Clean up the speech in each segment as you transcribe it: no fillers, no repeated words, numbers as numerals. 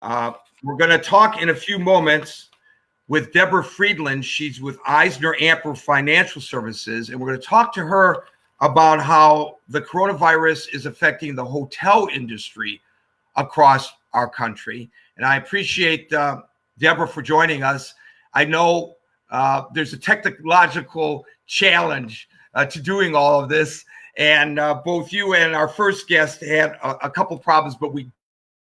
Uh, we're going to talk in a few moments with Deborah Friedland. She's with Eisner Financial Services, and we're going to talk to her about how the coronavirus is affecting the hotel industry across our country. And I appreciate Deborah for joining us. I know there's a technological challenge to doing all of this, and both you and our first guest had a couple problems, but we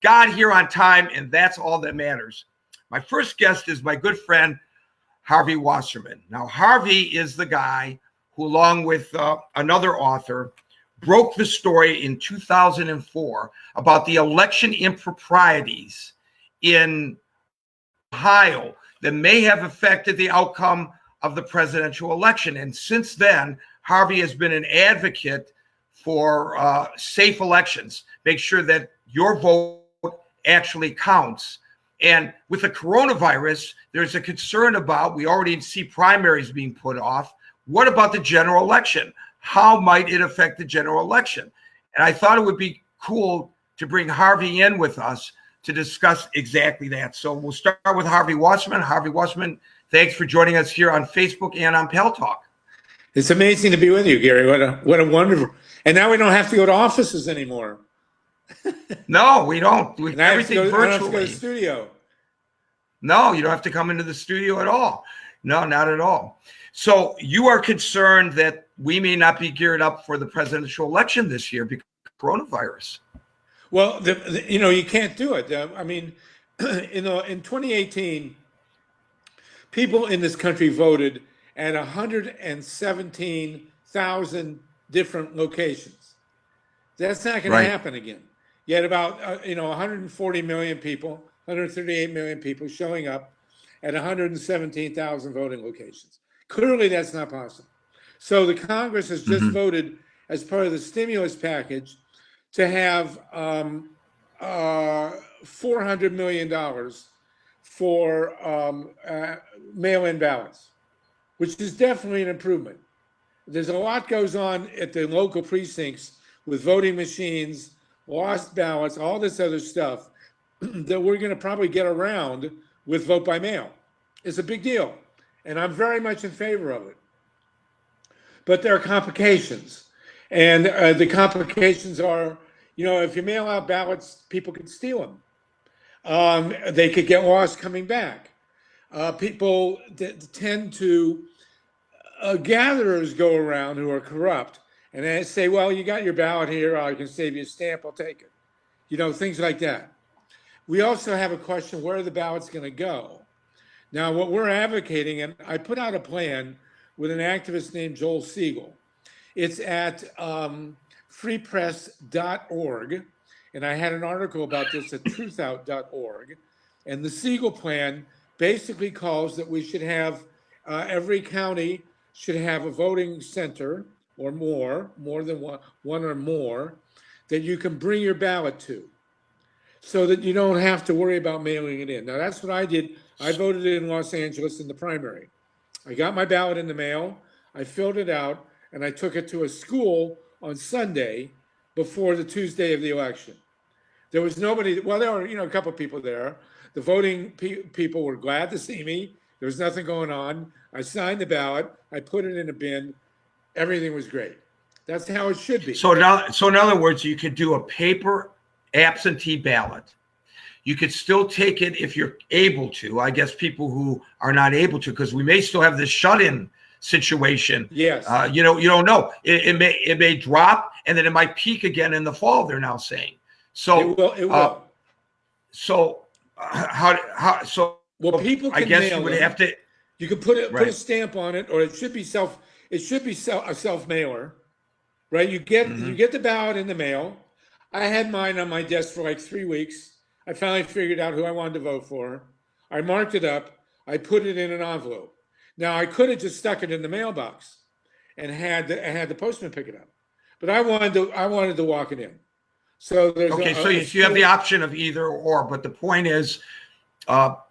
got here on time, and that's all that matters. My first guest is my good friend, Harvey Wasserman. Now, Harvey is the guy who, along with another author, broke the story in 2004 about the election improprieties in Ohio that may have affected the outcome of the presidential election. And since then, Harvey has been an advocate for safe elections. Make sure that your vote actually counts. And with the coronavirus, there's a concern about, we already see primaries being put off. What about the general election? How might it affect the general election? And I thought it would be cool to bring Harvey in with us to discuss exactly that. So we'll start with Harvey Wasserman. Harvey Wasserman, thanks for joining us here on Facebook and on Pal Talk. It's amazing to be with you, Gary. What a wonderful, and now we don't have to go to offices anymore. No, we don't. Everything virtually. I don't have to go to the studio. No, you don't have to come into the studio at all. No, not at all. So you are concerned that we may not be geared up for the presidential election this year because of coronavirus. Well, you can't do it. I mean, in 2018, people in this country voted at 117,000 different locations. That's not going to happen again. You had about 140 million people, 138 million people showing up at 117,000 voting locations. Clearly, that's not possible. So the Congress has just voted as part of the stimulus package to have $400 million for mail-in ballots, which is definitely an improvement. There's a lot goes on at the local precincts with voting machines, lost ballots, all this other stuff that we're going to probably get around with vote by mail. It's a big deal, and I'm very much in favor of it. But there are complications, and the complications are, if you mail out ballots, people can steal them. They could get lost coming back. People tend to, gatherers go around who are corrupt, and they say, well, you got your ballot here, I can save you a stamp, I'll take it. Things like that. We also have a question, where are the ballots going to go? Now, what we're advocating, and I put out a plan with an activist named Joel Siegel. It's at freepress.org, and I had an article about this at truthout.org. And the Siegel plan basically calls that we should have, every county should have a voting center or more than one or more, that you can bring your ballot to, so that you don't have to worry about mailing it in. Now, that's what I did. I voted in Los Angeles in the primary. I got my ballot in the mail, I filled it out, and I took it to a school on Sunday before the Tuesday of the election. There was nobody, well, there were, a couple of people there. The voting people were glad to see me. There was nothing going on. I signed the ballot, I put it in a bin, everything was great. That's how it should be. So in other words, you could do a paper absentee ballot. You could still take it if you're able to. I guess people who are not able to, because we may still have this shut-in situation. Yes. You don't know. It may drop, and then it might peak again in the fall. They're now saying. So it will. Well, people can I guess mail you would them. have to. You could put a stamp on it, or it should be a self mailer, right? You get the ballot in the mail. I had mine on my desk for like 3 weeks. I finally figured out who I wanted to vote for. I marked it up. I put it in an envelope. Now, I could have just stuck it in the mailbox and had the postman pick it up, but I wanted to walk it in. So there's so you have the option of either or. But the point is,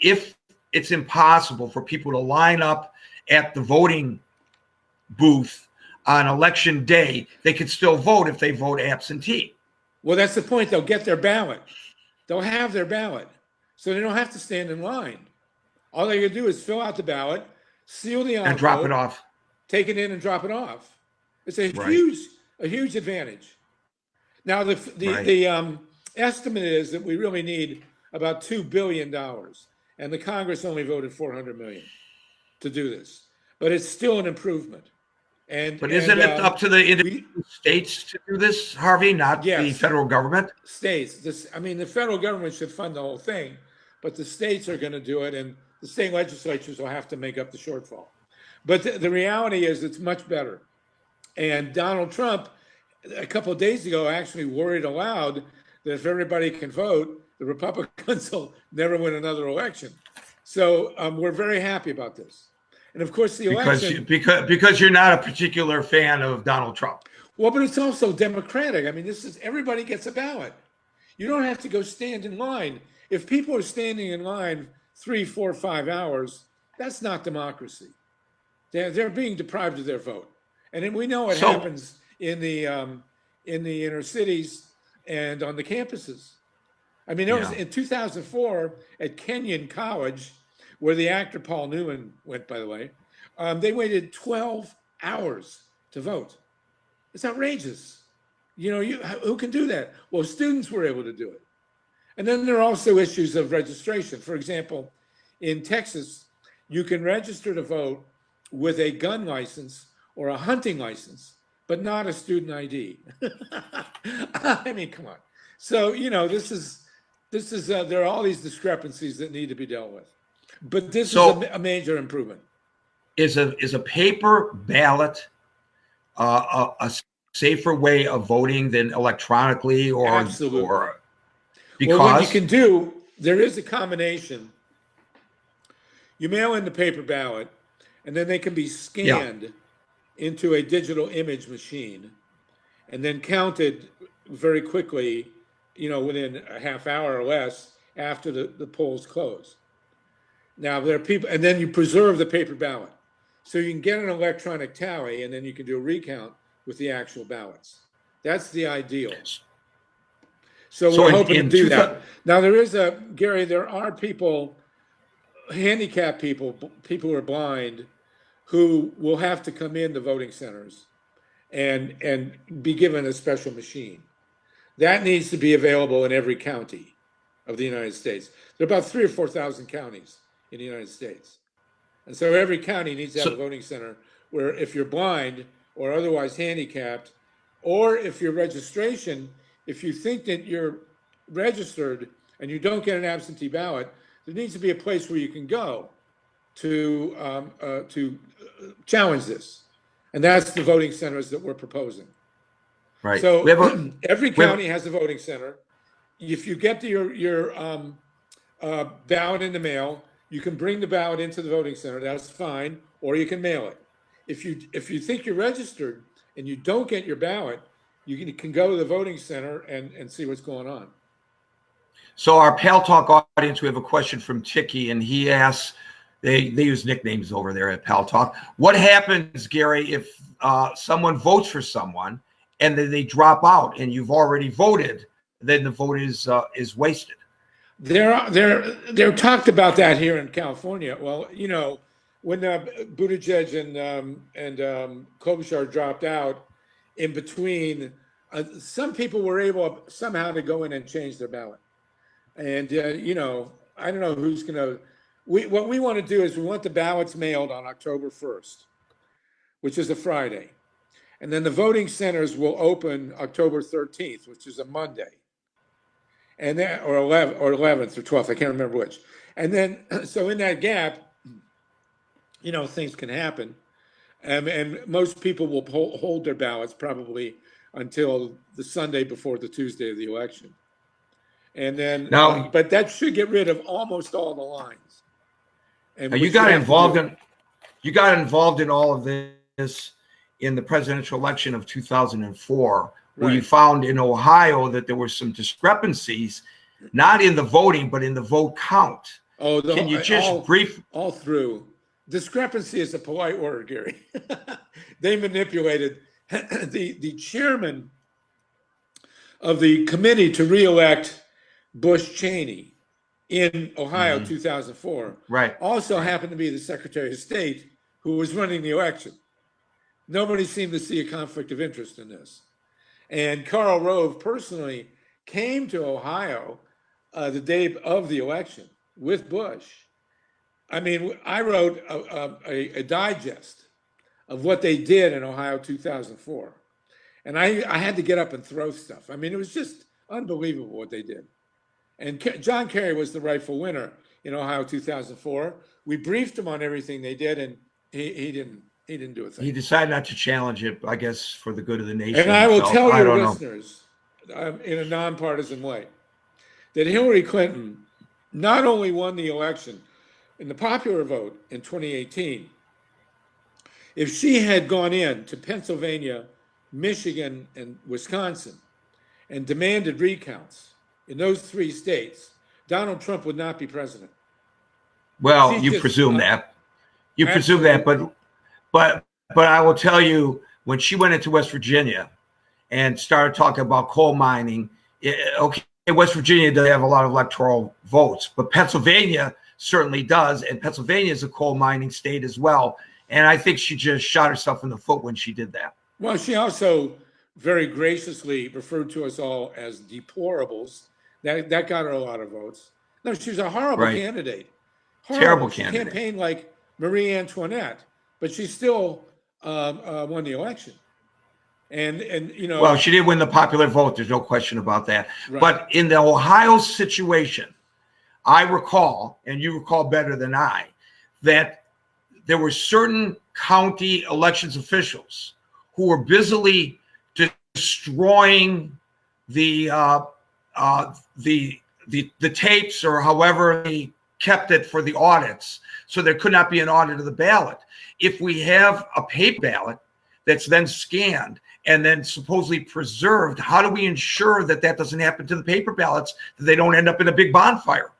if it's impossible for people to line up at the voting booth on election day, they could still vote if they vote absentee. Well, that's the point. They'll get their ballot. They'll have their ballot. So they don't have to stand in line. All they can do is fill out the ballot, seal the envelope, And drop it off. take it in and drop it off. It's a Right. huge advantage. Now the Right. estimate is that we really need about $2 billion, and the Congress only voted 400 million to do this. But it's still an improvement. But isn't it up to the individual states to do this, Harvey, not the Yes. federal government? States. The federal government should fund the whole thing, but the states are going to do it, and the state legislatures will have to make up the shortfall. But the reality is it's much better. And Donald Trump, a couple of days ago, actually worried aloud that if everybody can vote, the Republicans will never win another election. So we're very happy about this. And of course, the election... Because you're not a particular fan of Donald Trump. Well, but it's also democratic. I mean, everybody gets a ballot. You don't have to go stand in line. If people are standing in line 3, 4, 5 hours, that's not democracy. They're being deprived of their vote. And then we know it happens in the inner cities and on the campuses. I mean, there was in 2004 at Kenyon College, where the actor Paul Newman went, by the way, they waited 12 hours to vote. It's outrageous. Who can do that? Well, students were able to do it. And then there are also issues of registration. For example, in Texas, you can register to vote with a gun license or a hunting license, but not a student ID. I mean, come on. So, there are all these discrepancies that need to be dealt with. But this is a major improvement. Is a paper ballot a safer way of voting than electronically or? Absolutely. Because what you can do, there is a combination. You mail in the paper ballot, and then they can be scanned into a digital image machine, and then counted very quickly, within a half hour or less after the polls close. Now, there are people, and then you preserve the paper ballot. So you can get an electronic tally, and then you can do a recount with the actual ballots. That's the ideal. So we're hoping to do that. Now, there are people, handicapped people who are blind, who will have to come into voting centers and be given a special machine. That needs to be available in every county of the United States. There are about 3,000 or 4,000 counties in the United States. And so every county needs to have a voting center where if you're blind or otherwise handicapped, or if your registration, if you think that you're registered and you don't get an absentee ballot, there needs to be a place where you can go to challenge this. And that's the voting centers that we're proposing. Right. So every county has a voting center. If you get your ballot in the mail, you can bring the ballot into the voting center. That's fine, or you can mail it. If you think you're registered and you don't get your ballot, you can go to the voting center and see what's going on. So our Pal Talk audience, we have a question from Chicky, and he asks, they use nicknames over there at Pal Talk. What happens, Gary, if someone votes for someone and then they drop out and you've already voted, then the vote is wasted? They're talked about that here in California. Well, when Buttigieg and Klobuchar dropped out, in between, some people were able somehow to go in and change their ballot. And I don't know who's going to. What we want to do is we want the ballots mailed on October 1st, which is a Friday, and then the voting centers will open October 13th, which is a Monday. And then, or 11th or 12th, I can't remember which. And then, so in that gap, things can happen. And most people will hold their ballots probably until the Sunday before the Tuesday of the election. And then, but that should get rid of almost all the lines. And you got involved in all of this in the presidential election of 2004. Where you found in Ohio that there were some discrepancies, not in the voting, but in the vote count. Can you just all through? Discrepancy is a polite word, Gary. They manipulated the chairman of the committee to reelect Bush Cheney in Ohio 2004 Right. also happened to be the Secretary of State who was running the election. Nobody seemed to see a conflict of interest in this. And Karl Rove personally came to Ohio the day of the election with Bush. I mean, I wrote a digest of what they did in Ohio 2004. And I had to get up and throw stuff. I mean, it was just unbelievable what they did. And John Kerry was the rightful winner in Ohio 2004. We briefed him on everything they did, and he didn't do a thing. He decided not to challenge it, I guess, for the good of the nation. And I will tell your listeners, in a nonpartisan way, that Hillary Clinton not only won the election in the popular vote in 2018, if she had gone in to Pennsylvania, Michigan, and Wisconsin and demanded recounts in those 3 states, Donald Trump would not be president. Well, you presume that. You presume that, but I will tell you, when she went into West Virginia and started talking about coal mining, okay, West Virginia doesn't have a lot of electoral votes, but Pennsylvania certainly does, and Pennsylvania is a coal mining state as well. And I think she just shot herself in the foot when she did that. Well, she also very graciously referred to us all as deplorables. That got her a lot of votes. No, she was a horrible candidate. Terrible candidate. She campaigned like Marie Antoinette, but she still won the election. And you know, well, she did win the popular vote. There's no question about that. Right. But in the Ohio situation, I recall, and you recall better than I, that there were certain county elections officials who were busily destroying the tapes, or however they kept it for the audits, so there could not be an audit of the ballot. If we have a paper ballot that's then scanned and then supposedly preserved, how do we ensure that that doesn't happen to the paper ballots, that they don't end up in a big bonfire?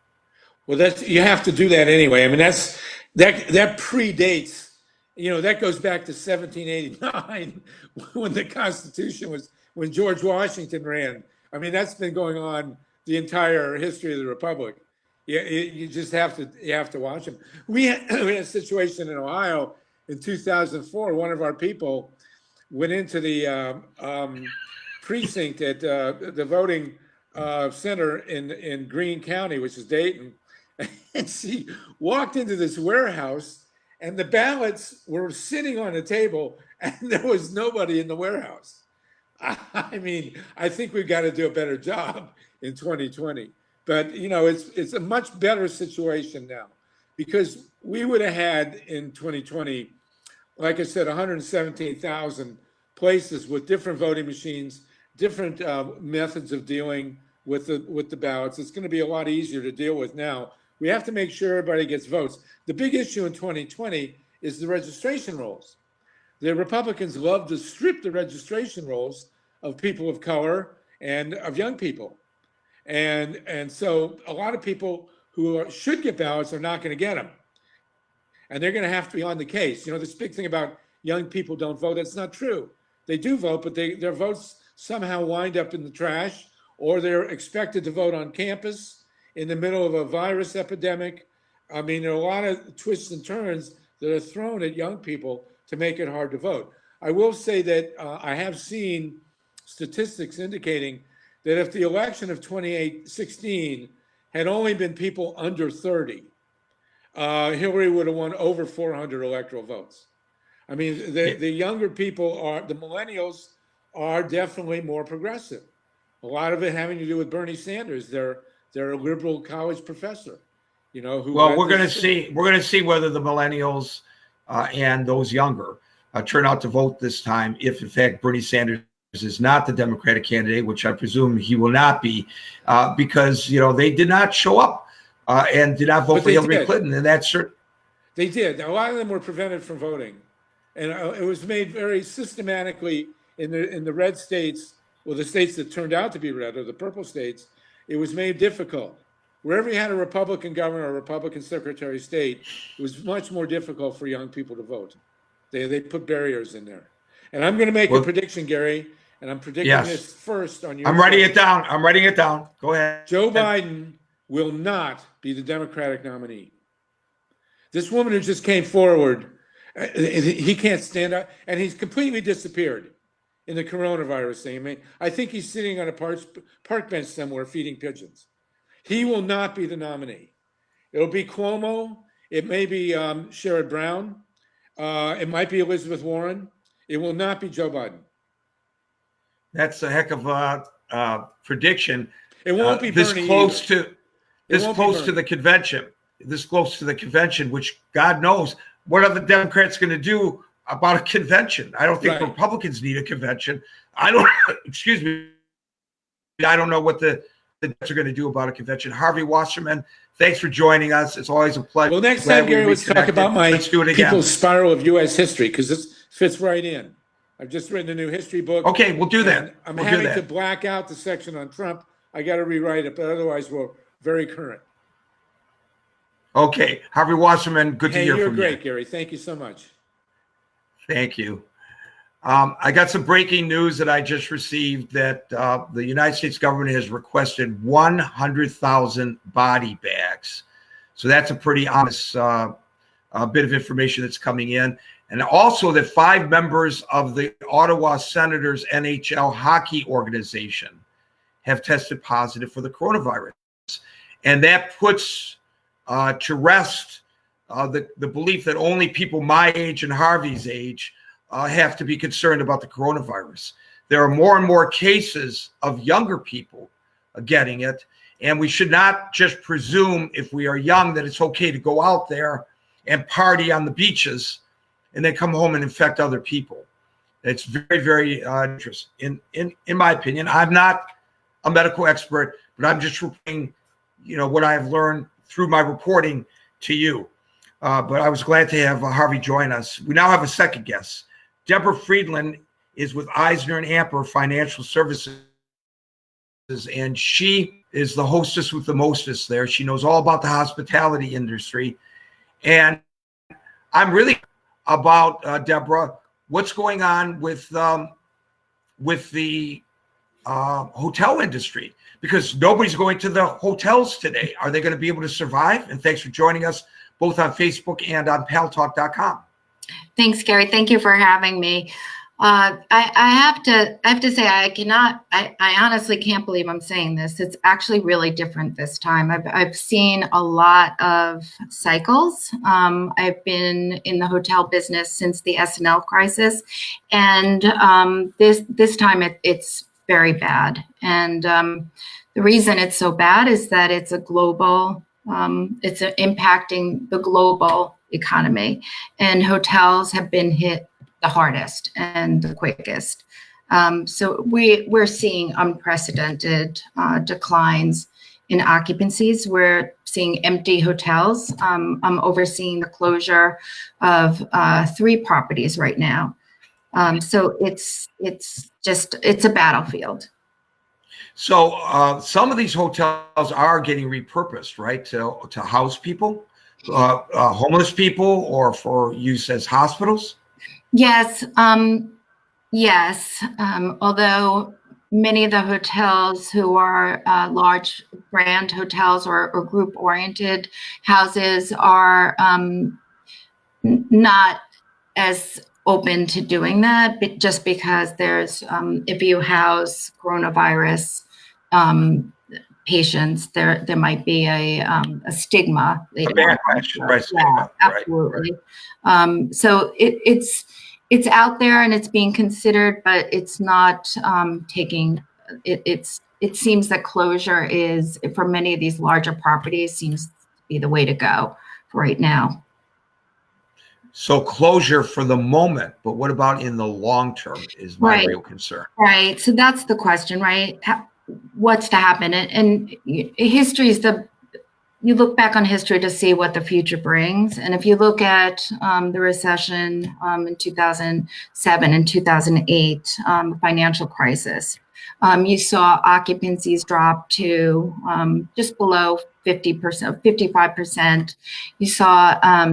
Well, you have to do that anyway. I mean, that predates, you know, that goes back to 1789 when the Constitution was, when George Washington ran. I mean, that's been going on the entire history of the Republic. You just have to watch them. We had a situation in Ohio in 2004. One of our people went into the precinct at the voting center in Greene County, which is Dayton, and she walked into this warehouse, and the ballots were sitting on a table, and there was nobody in the warehouse. I mean, I think we've got to do a better job in 2020. But, you know, it's a much better situation now, because we would have had in 2020, like I said, 117,000 places with different voting machines, different methods of dealing with the ballots. It's going to be a lot easier to deal with now. We have to make sure everybody gets votes. The big issue in 2020 is the registration rolls. The Republicans love to strip the registration rolls of people of color and of young people. And so a lot of people who should get ballots are not going to get them. And they're going to have to be on the case. You know, this big thing about young people don't vote, that's not true. They do vote, but their votes somehow wind up in the trash, or they're expected to vote on campus in the middle of a virus epidemic. I mean, there are a lot of twists and turns that are thrown at young people to make it hard to vote. I will say that I have seen statistics indicating that if the election of 2016 had only been people under 30, Hillary would have won over 400 electoral votes. I mean, the younger people the millennials are definitely more progressive. A lot of it having to do with Bernie Sanders. They're a liberal college professor, you know. Well, we're going to see whether the millennials and those younger turn out to vote this time, if in fact Bernie Sanders is not the Democratic candidate, which I presume he will not be, because, you know, they did not show up and did not vote for Hillary Clinton, and that's certain. They did. A lot of them were prevented from voting, and it was made very systematically in the red states, or the states that turned out to be red, or the purple states. It was made difficult. Wherever you had a Republican governor or a Republican Secretary of State, it was much more difficult for young people to vote. They put barriers in there. And I'm going to make a prediction, Gary, and I'm predicting this first on your. I'm writing it down. Go ahead. Joe Biden will not be the Democratic nominee. This woman who just came forward, he can't stand up, and he's completely disappeared in the coronavirus thing. I mean, I think he's sitting on a park bench somewhere feeding pigeons. He will not be the nominee. It'll be Cuomo. It may be Sherrod Brown. It might be Elizabeth Warren. It will not be Joe Biden. That's a heck of a prediction. It won't be this Bernie close either. to the convention. This close to the convention, which God knows what are the Democrats going to do about a convention. I don't think Republicans need a convention. I don't. Excuse me. I don't know what the Democrats are going to do about a convention. Harvey Wasserman, thanks for joining us. It's always a pleasure. Well, next time, Gary, let's talk about people's spiral of U.S. history, because this fits right in. I've just written a new history book. Okay, we'll do that. I'm having to black out the section on Trump. I got to rewrite it, but otherwise we're very current. Okay, Harvey Wasserman, good to hear from you. You're great, Gary. Thank you so much. Thank you. I got some breaking news that I just received that the United States government has requested 100,000 body bags. So that's a pretty honest bit of information that's coming in. And also that 5 members of the Ottawa Senators NHL hockey organization have tested positive for the coronavirus. And that puts to rest the belief that only people my age and Harvey's age have to be concerned about the coronavirus. There are more and more cases of younger people getting it, and we should not just presume if we are young that it's okay to go out there and party on the beaches and then come home and infect other people. It's very, very interesting. In my opinion, I'm not a medical expert, but I'm just reporting, what I have learned through my reporting to you. But I was glad to have Harvey join us. We now have a second guest. Deborah Friedland is with Eisner and Amper Financial Services, and she is the hostess with the mostest there. She knows all about the hospitality industry. And I'm really about, Deborah, what's going on with the hotel industry, because nobody's going to the hotels today. Are they going to be able to survive? And thanks for joining us both on Facebook and on paltalk.com. Thanks, Gary. Thank you for having me. I have to say, I honestly can't believe I'm saying this. It's actually really different this time. I've seen a lot of cycles. I've been in the hotel business since the S&L crisis, and this time it's very bad. And the reason it's so bad is that it's a global, it's impacting the global economy, and hotels have been hit the hardest and the quickest. So we're seeing unprecedented declines in occupancies. We're seeing empty hotels. I'm overseeing the closure of 3 properties right now. So it's a battlefield. So some of these hotels are getting repurposed, right, to house people, homeless people, or for use as hospitals? Yes. Yes. Although many of the hotels who are large brand hotels or group-oriented houses are not as open to doing that, but just because there's, if you house coronavirus patients, there might be a stigma. A backlash, right? Yeah, absolutely. Right. So it's out there and it's being considered, but it's not taking. It seems that closure is, for many of these larger properties, seems to be the way to go for right now. So closure for the moment, but what about in the long term is my real concern. Right. So that's the question, right? What's to happen? And history is you look back on history to see what the future brings. And if you look at the recession in 2007 and 2008, financial crisis, you saw occupancies drop to just below 50%, 55%. You saw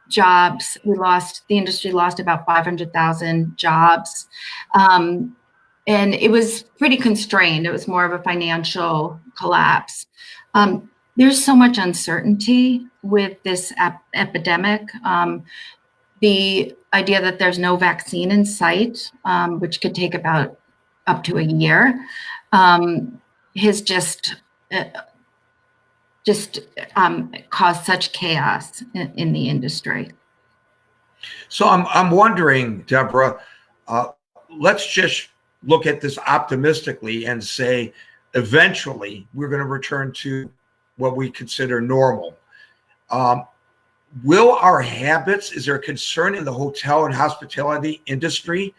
jobs, the industry lost about 500,000 jobs. And it was pretty constrained. It was more of a financial collapse. there's so much uncertainty with this epidemic. The idea that there's no vaccine in sight, which could take about up to a year, has just caused such chaos in the industry. So I'm wondering, Deborah, let's just look at this optimistically and say, eventually we're going to return to what we consider normal. Will our habits, is there a concern in the hotel and hospitality industry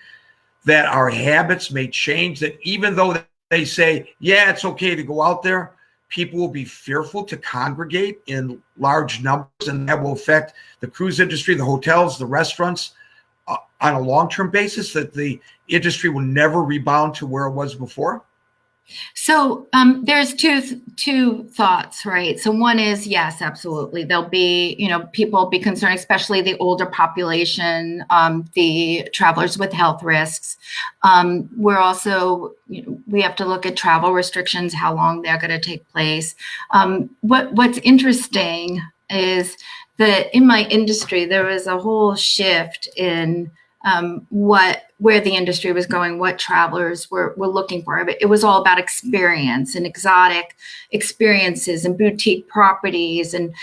that our habits may change, that even though they say, yeah, it's okay to go out there, people will be fearful to congregate in large numbers, and that will affect the cruise industry, the hotels, the restaurants on a long-term basis, that the industry will never rebound to where it was before? So there's two thoughts, right? So one is, yes, absolutely. There'll be, people will be concerned, especially the older population, the travelers with health risks. We're also, we have to look at travel restrictions, how long they're going to take place. What's interesting is that in my industry, there was a whole shift in where the industry was going, what travelers were looking for. It was all about experience and exotic experiences and boutique properties and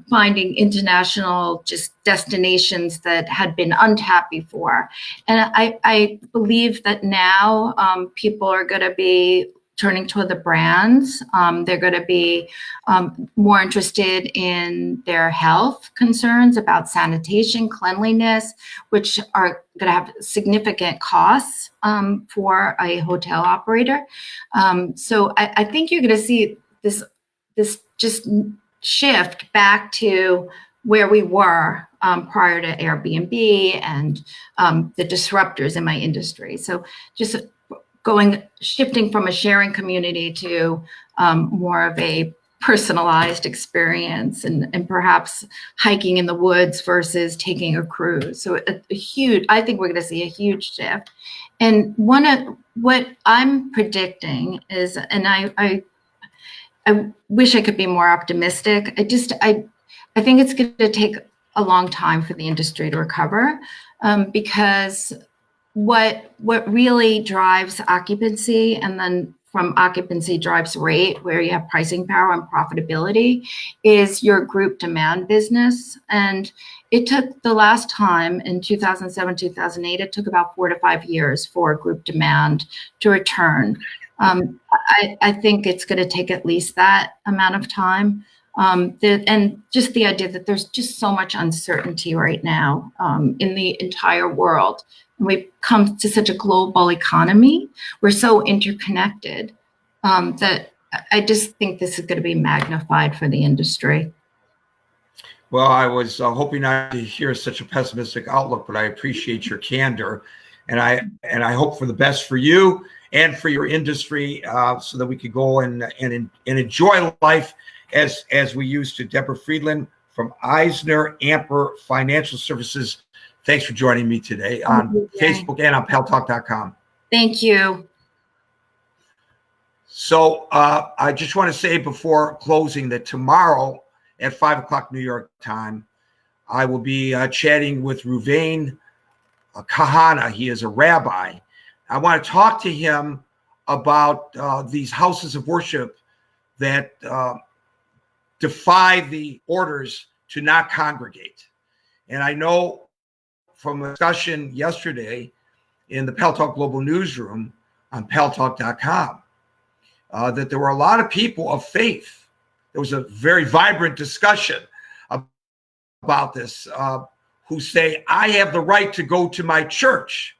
finding international just destinations that had been untapped before. And I believe that now people are going to be turning toward the brands. They're going to be more interested in their health concerns about sanitation, cleanliness, which are going to have significant costs for a hotel operator. So I think you're going to see this just shift back to where we were prior to Airbnb and the disruptors in my industry. So just shifting from a sharing community to more of a personalized experience and perhaps hiking in the woods versus taking a cruise. So I think we're going to see a huge shift. And what I'm predicting is, and I wish I could be more optimistic. I think it's going to take a long time for the industry to recover because what really drives occupancy, and then from occupancy drives rate, where you have pricing power and profitability, is your group demand business. And it took the last time in 2007, 2008, it took about 4 to 5 years for group demand to return. I think it's going to take at least that amount of time. And just the idea that there's just so much uncertainty right now in the entire world. We've come to such a global economy. We're so interconnected that I just think this is going to be magnified for the industry. Well, I was hoping not to hear such a pessimistic outlook, but I appreciate your candor, and I hope for the best for you and for your industry, so that we could go and enjoy life as we used to. Deborah Friedland from Eisner Amper Financial Services. Thanks for joining me today on Facebook and on paltalk.com. Thank you. So I just want to say before closing that tomorrow at 5 o'clock New York time, I will be chatting with Reuven Kahana. He is a rabbi. I want to talk to him about these houses of worship that defy the orders to not congregate. And I know from a discussion yesterday in the Paltalk Global Newsroom on paltalk.com that there were a lot of people of faith. There was a very vibrant discussion about this who say, I have the right to go to my church.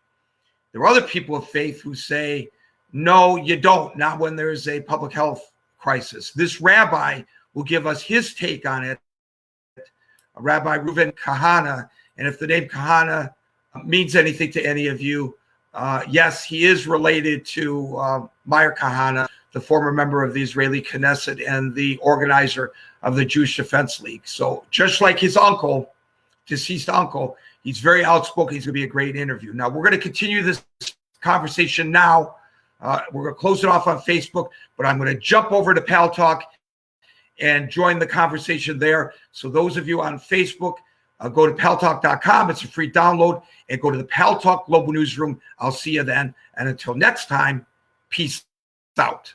There are other people of faith who say, no, you don't, not when there's a public health crisis. This rabbi will give us his take on it, Rabbi Reuven Kahana. And if the name Kahana means anything to any of you, yes, he is related to Meir Kahana, the former member of the Israeli Knesset and the organizer of the Jewish Defense League. So just like his uncle, deceased uncle, he's very outspoken. He's going to be a great interview. Now, we're going to continue this conversation now. We're going to close it off on Facebook, but I'm going to jump over to Pal Talk and join the conversation there. So those of you on Facebook, go to paltalk.com. It's a free download. And go to the Pal Talk Global Newsroom. I'll see you then. And until next time, peace out.